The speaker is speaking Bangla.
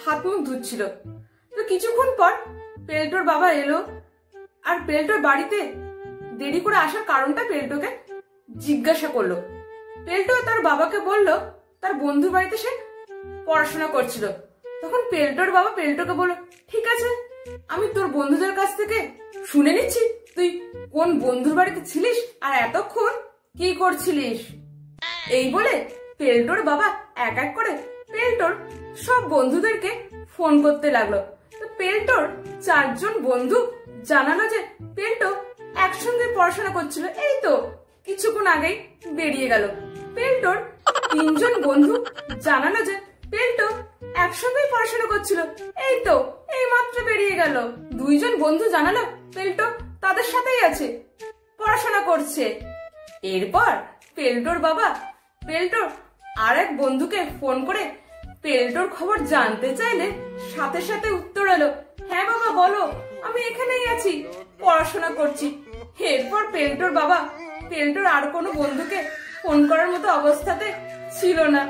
হাত মুখ ধুচ্ছিল। তো কিছুক্ষণ পর পেল্টোর বাবা এলো, আর পেল্টোর বাড়িতে দেরি করে আসার কারণটা পেল্টোকে জিজ্ঞাসা করলো। পেল্টো তার বাবাকে বলল তার বন্ধুর বাড়িতে সে পড়াশোনা করছিল। তখন পেল্টোর বাবা পেল্টোকে বলল, ঠিক আছে, আমি তোর বন্ধুদের কাছ থেকে শুনে নিচ্ছি তুই কোন বন্ধুর বাড়িতে ছিলিস আর এতক্ষণ কি করছিলিস। এই বলে পেল্টোর বাবা এক এক করে পেল্টোর সব বন্ধুদেরকে ফোন করতে লাগলো। তো পেল্টোর 4 জন বন্ধু জানালো যে পেল্টো একসঙ্গে পড়াশোনা করছিল, এই তো কিছুক্ষণ আগেই বেরিয়ে গেল। পেল্টোর 3 জন বন্ধু জানালো যে পেল্টো একসঙ্গেই পড়াশোনা করছিল, এই তো এই মাত্র বেরিয়ে গেল। 2 জন বন্ধু জানালো পেল্টো তাদের সাথেই আছে, পড়াশোনা করছে। এরপর পেল্টোর বাবা পেল্টোর আর এক বন্ধুকে ফোন করে পেল্টোর খবর জানতে চাইলে সাথে সাথে উত্তর এলো, হ্যাঁ বাবা বলো, আমি এখানেই আছি, পড়াশোনা করছি। এরপর পেল্টোর বাবা পেল্টোর আর কোনো বন্ধুকে ফোন করার মতো অবস্থাতে ছিল না।